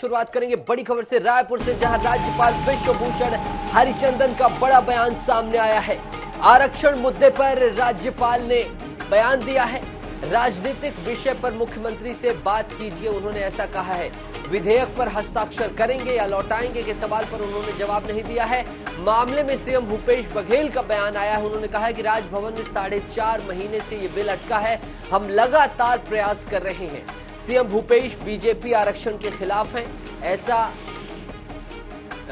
शुरुआत करेंगे बड़ी खबर से रायपुर से, जहां राज्यपाल विश्वभूषण हरिचंदन का बड़ा बयान सामने आया है। आरक्षण मुद्दे पर राज्यपाल ने बयान दिया है। राजनीतिक विषय पर मुख्यमंत्री से बात कीजिए, उन्होंने ऐसा कहा है। विधेयक पर हस्ताक्षर करेंगे या लौटाएंगे के सवाल पर उन्होंने जवाब नहीं दिया है। मामले में सीएम भूपेश बघेल का बयान आया है। उन्होंने कहा है कि राजभवन में 4.5 महीने से ये बिल अटका है, हम लगातार प्रयास कर रहे हैं। सीएम भूपेश बीजेपी आरक्षण के खिलाफ हैं, ऐसा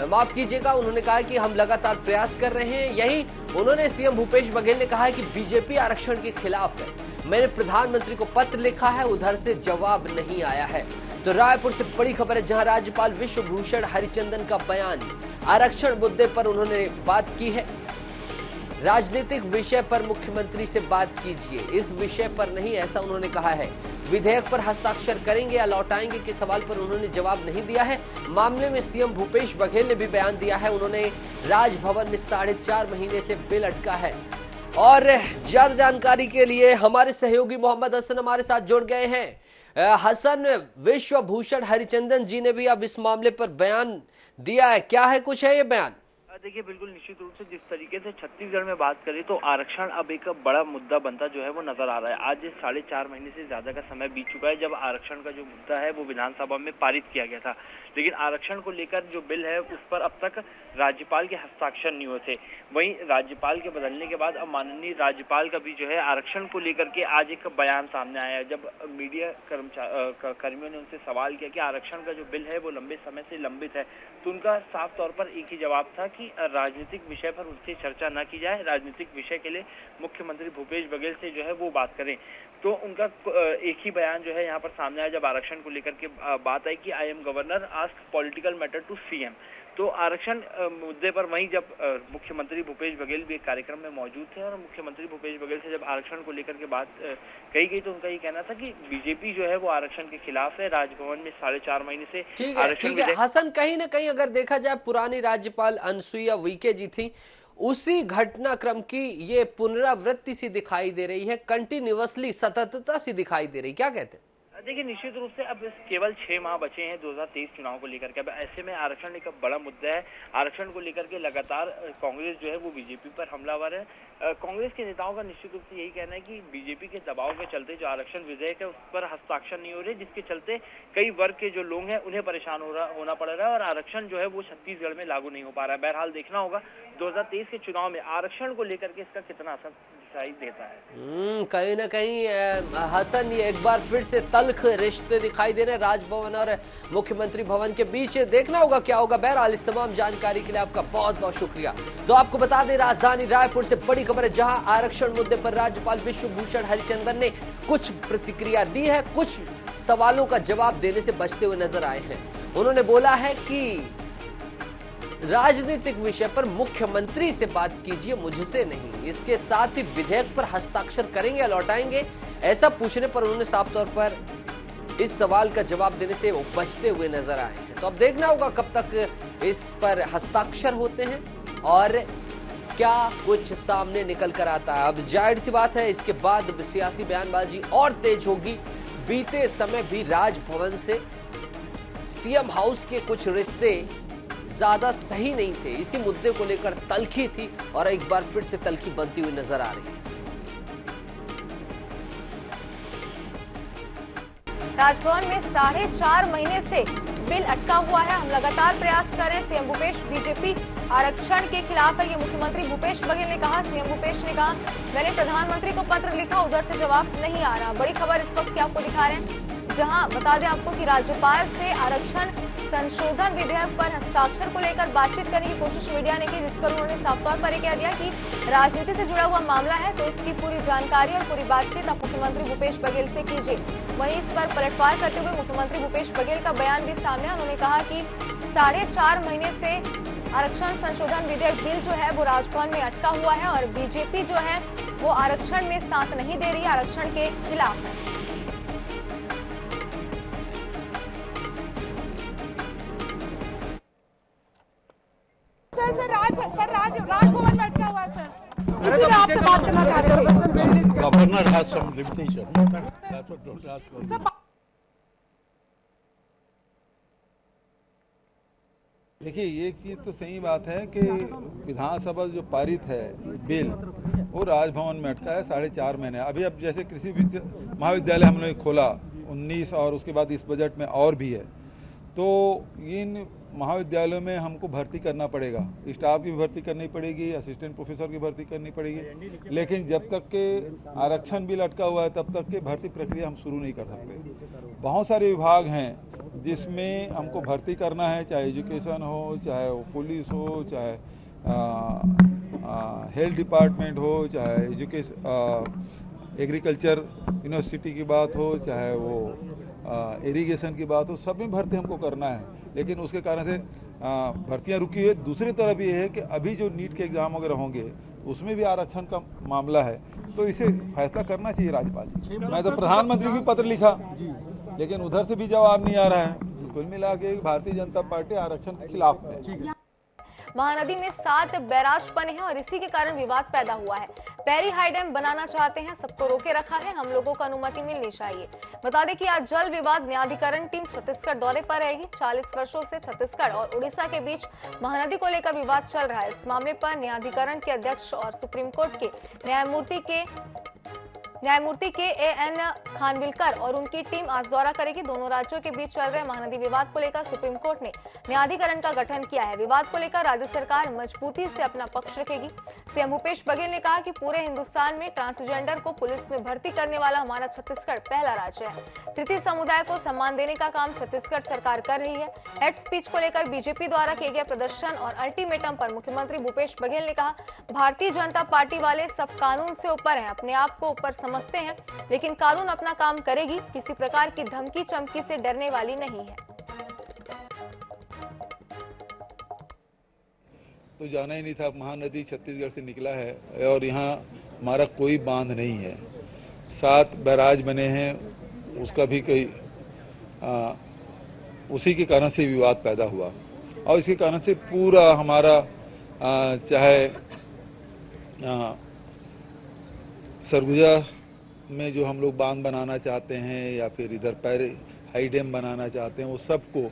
माफ कीजिएगा, उन्होंने कहा कि हम लगातार प्रयास कर रहे हैं। यही उन्होंने सीएम भूपेश बघेल ने कहा है कि बीजेपी आरक्षण के खिलाफ है। मैंने प्रधानमंत्री को पत्र लिखा है, उधर से जवाब नहीं आया है। तो रायपुर से बड़ी खबर है, जहां राज्यपाल विश्वभूषण हरिचंदन का बयान, आरक्षण मुद्दे पर उन्होंने बात की है। राजनीतिक विषय पर मुख्यमंत्री से बात कीजिए, इस विषय पर नहीं, ऐसा उन्होंने कहा है। विधेयक पर हस्ताक्षर करेंगे या लौटाएंगे के सवाल पर उन्होंने जवाब नहीं दिया है। मामले में सीएम भूपेश बघेल ने भी बयान दिया है। उन्होंने राजभवन में 4.5 महीने से बिल अटका है। और ज्यादा जानकारी के लिए हमारे सहयोगी मोहम्मद हसन हमारे साथ जुड़ गए हैं। हसन, विश्वभूषण हरिचंदन जी ने भी अब इस मामले पर बयान दिया है, क्या है कुछ है ये बयान? देखिए, बिल्कुल निश्चित रूप से जिस तरीके से छत्तीसगढ़ में बात करें तो आरक्षण अब एक बड़ा मुद्दा बनता जो है वो नजर आ रहा है। आज 4.5 महीने से ज्यादा का समय बीत चुका है जब आरक्षण का जो मुद्दा है वो विधानसभा में पारित किया गया था, लेकिन आरक्षण को लेकर जो बिल है उस पर अब तक राज्यपाल के हस्ताक्षर नहीं हुए थे। वहीं राज्यपाल के बदलने के बाद अब माननीय राज्यपाल का भी जो है आरक्षण को लेकर के आज एक बयान सामने आया है। जब मीडिया कर्मियों ने उनसे सवाल किया कि आरक्षण का जो बिल है वो लंबे समय से लंबित है, तो उनका साफ तौर पर एक ही जवाब था कि राजनीतिक विषय पर उनसे चर्चा न की जाए, राजनीतिक विषय के लिए मुख्यमंत्री भूपेश बघेल से जो है वो बात करें। तो उनका एक ही बयान जो है यहाँ पर सामने आया जब आरक्षण को लेकर के बात आई कि I am governor ask political matter to CM. तो आरक्षण मुद्दे पर वहीं जब मुख्यमंत्री भूपेश बघेल भी एक कार्यक्रम में मौजूद थे और मुख्यमंत्री भूपेश बघेल से जब आरक्षण को लेकर के बात कही गई तो उनका ये कहना था कि बीजेपी जो है वो आरक्षण के खिलाफ है। राजभवन में 4.5 महीने से ठीक है हसन, कहीं ना कहीं अगर देखा जाए पुरानी राज्यपाल अनसुईया उइके जी थी, उसी घटनाक्रम की ये पुनरावृत्ति सी दिखाई दे रही है, कंटिन्यूअसली सततता सी दिखाई दे रही, क्या कहते हैं? देखिए, निश्चित रूप से अब केवल 6 माह बचे हैं 2023 चुनाव को लेकर के। अब ऐसे में आरक्षण एक बड़ा मुद्दा है। आरक्षण को लेकर के लगातार कांग्रेस जो है वो बीजेपी पर हमलावर है। कांग्रेस के नेताओं का निश्चित रूप से यही कहना है कि बीजेपी के दबाव के चलते जो आरक्षण विधेयक है उस पर हस्ताक्षर नहीं हो रहे, जिसके चलते कई वर्ग के जो लोग हैं उन्हें परेशान होना पड़ रहा है और आरक्षण जो है वो छत्तीसगढ़ में लागू नहीं हो पा रहा है। बहरहाल देखना होगा 2023 के चुनाव में आरक्षण को लेकर के इसका कितना असर दिखाई देता है। कहीं ना कहीं हसन, ये एक बार फिर से तल्ख रिश्ते दिखाई दे रहे राजभवन और मुख्यमंत्री भवन के बीच। देखना होगा क्या होगा। बहरहाल इस तमाम जानकारी के लिए आपका बहुत बहुत शुक्रिया। तो आपको बता दें, राजधानी रायपुर से बड़ी खबर है, जहां आरक्षण मुद्दे पर राज्यपाल विश्वभूषण हरिचंदन ने कुछ प्रतिक्रिया दी है, कुछ सवालों का जवाब देने से बचते हुए नजर आए हैं। उन्होंने बोला है कि राजनीतिक विषय पर मुख्यमंत्री से बात कीजिए, मुझसे नहीं। इसके साथ ही विधेयक पर हस्ताक्षर करेंगे या लौटाएंगे, ऐसा पूछने पर उन्होंने साफ तौर पर इस सवाल का जवाब देने से बचते हुए नजर आए हैं। तो अब देखना होगा कब तक इस पर हस्ताक्षर होते हैं और क्या कुछ सामने निकल कर आता है। अब जाहिर सी बात है, इसके बाद सियासी बयानबाजी और तेज होगी। बीते समय भी राजभवन से सीएम हाउस के कुछ रिश्ते ज्यादा सही नहीं थे, इसी मुद्दे को लेकर तल्खी थी और एक बार फिर से तल्खी बनती हुई नजर आ रही है। राजभवन में 4.5 महीने से बिल अटका हुआ है, हम लगातार प्रयास कर रहे हैं। सीएम भूपेश बीजेपी आरक्षण के खिलाफ है, ये मुख्यमंत्री भूपेश बघेल ने कहा। सीएम भूपेश ने कहा मैंने प्रधानमंत्री को पत्र लिखा, उधर से जवाब नहीं आ रहा। बड़ी खबर इस वक्त की आपको दिखा रहे हैं, जहां बता दें आपको कि राज्यपाल से आरक्षण संशोधन विधेयक पर हस्ताक्षर को लेकर बातचीत करने की कोशिश मीडिया ने की, जिस पर उन्होंने साफ तौर पर कह दिया कि राजनीति से जुड़ा हुआ मामला है, तो इसकी पूरी जानकारी और पूरी बातचीत आप मुख्यमंत्री भूपेश बघेल से कीजिए। वहीं इस पर पलटवार करते हुए मुख्यमंत्री भूपेश बघेल का बयान भी सामने है। उन्होंने कहा कि 4.5 महीने से आरक्षण संशोधन विधेयक बिल जो है वो राजभवन में अटका हुआ है और बीजेपी जो है वो आरक्षण में साथ नहीं दे रही, आरक्षण के खिलाफ है। राजभवन में अटका हुआ है सर, इसीलिए आपसे बात करना चाह रहे हैं। Governor has some limitation. That's what don't ask for. देखिए, एक चीज़ तो सही बात है कि विधानसभा जो पारित है बिल, वो राजभवन में अटका है 4.5 महीने। अभी अब जैसे कृषि महाविद्यालय हमने खोला 19 और उसके बाद इस बजट में और भी है, तो इन महाविद्यालयों में हमको भर्ती करना पड़ेगा, स्टाफ की भी भर्ती करनी पड़ेगी, असिस्टेंट प्रोफेसर की भर्ती करनी पड़ेगी। लेकिन जब तक के आरक्षण बिल अटका हुआ है तब तक के भर्ती प्रक्रिया हम शुरू नहीं कर सकते। बहुत सारे विभाग हैं जिसमें हमको भर्ती करना है, चाहे एजुकेशन हो, चाहे वो पुलिस हो, चाहे हेल्थ डिपार्टमेंट हो, चाहे एग्रीकल्चर यूनिवर्सिटी की बात हो, चाहे वो इरिगेशन की बात हो, सब में भर्ती हमको करना है। लेकिन उसके कारण से भर्तियां रुकी है। दूसरी तरफ ये है कि अभी जो नीट के एग्जाम वगैरह होंगे उसमें भी आरक्षण का मामला है, तो इसे फैसला करना चाहिए राज्यपाल जी। मैं तो प्रधानमंत्री को भी पत्र लिखा, लेकिन उधर से भी जवाब नहीं आ रहा है। कुल मिला के भारतीय जनता पार्टी आरक्षण के खिलाफ है। महानदी में 7 बैराज बने हैं और इसी के कारण विवाद पैदा हुआ है। पैरी हाई डैम बनाना चाहते हैं, सबको रोके रखा है, हम लोगों को अनुमति मिलनी चाहिए। बता दें कि आज जल विवाद न्यायाधिकरण टीम छत्तीसगढ़ दौरे पर रहेगी। 40 वर्षों से छत्तीसगढ़ और उड़ीसा के बीच महानदी को लेकर विवाद चल रहा है। इस मामले पर न्यायाधिकरण के अध्यक्ष और सुप्रीम कोर्ट के न्यायमूर्ति के एएन खानविलकर और उनकी टीम आज दौरा करेगी। दोनों राज्यों के बीच चल रहे महानदी विवाद को लेकर सुप्रीम कोर्ट ने न्यायाधिकरण का गठन किया है। विवाद को लेकर राज्य सरकार मजबूती से अपना पक्ष रखेगी। सीएम भूपेश बघेल ने कहा कि पूरे हिंदुस्तान में ट्रांसजेंडर को पुलिस में भर्ती करने वाला हमारा छत्तीसगढ़ पहला राज्य है। तृतीय समुदाय को सम्मान देने का काम छत्तीसगढ़ सरकार कर रही है। हेड स्पीच को लेकर बीजेपी द्वारा किए गए प्रदर्शन और अल्टीमेटम पर मुख्यमंत्री भूपेश बघेल ने कहा, भारतीय जनता पार्टी वाले सब कानून से ऊपर हैं, अपने आप को ऊपर समझते हैं, लेकिन कानून अपना काम करेगी, किसी प्रकार की धमकी चमकी से डरने वाली नहीं है। तो जाना ही नहीं था, महानदी छत्तीसगढ़ से निकला है और यहाँ हमारा कोई बांध नहीं है। 7 बैराज बने हैं, उसका भी कोई उसी के कारण से विवाद पैदा हुआ और इसके कारण से पूरा हमारा चाहे सरगुजा में जो हम लोग बांध बनाना चाहते हैं या फिर इधर पैरी हाई डैम बनाना चाहते हैं, वो सबको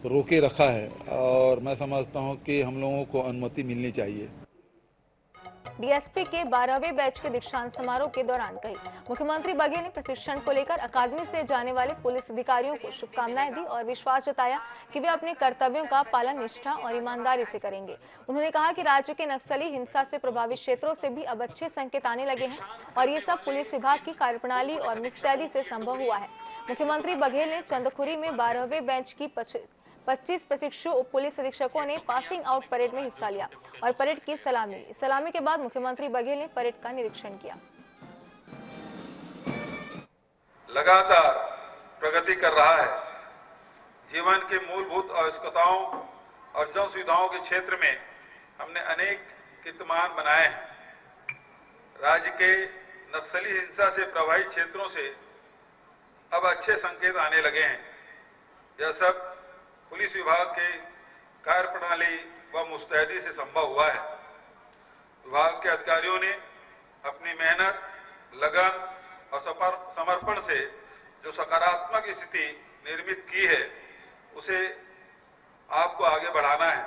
रोके रखा है और मैं समझता हूं कि हम लोगों को अनुमति मिलनी चाहिए। डीएसपी के 12वें बैच के दीक्षांत समारोह के दौरान कही मुख्यमंत्री बघेल ने प्रशिक्षण को लेकर अकादमी से जाने वाले पुलिस अधिकारियों को शुभकामनाएं दी और विश्वास जताया कि वे अपने कर्तव्यों का पालन निष्ठा और ईमानदारी से करेंगे। उन्होंने कहा कि राज्य के नक्सली हिंसा से प्रभावित क्षेत्रों से भी अब अच्छे संकेत आने लगे हैं और ये सब पुलिस विभाग की कार्यप्रणाली और मुस्तैदी से संभव हुआ है। मुख्यमंत्री बघेल ने चंदखुरी में 12वें बैच की 25 प्रशिक्षु उप पुलिस अधीक्षकों ने पासिंग आउट परेड में हिस्सा लिया और परेड की सलामी के बाद मुख्यमंत्री बघेल ने परेड का निरीक्षण किया। लगातार प्रगति कर रहा है। जीवन के मूलभूत आवश्यकताओं और जन सुविधाओं के क्षेत्र में हमने अनेक कीर्तिमान बनाए हैं। राज्य के नक्सली हिंसा से प्रभावित क्षेत्रों से अब अच्छे संकेत आने लगे हैं। यह सब पुलिस विभाग के कार्यप्रणाली व मुस्तैदी से संभव हुआ है। विभाग के अधिकारियों ने अपनी मेहनत, लगन और समर्पण से जो सकारात्मक स्थिति निर्मित की है, उसे आपको आगे बढ़ाना है।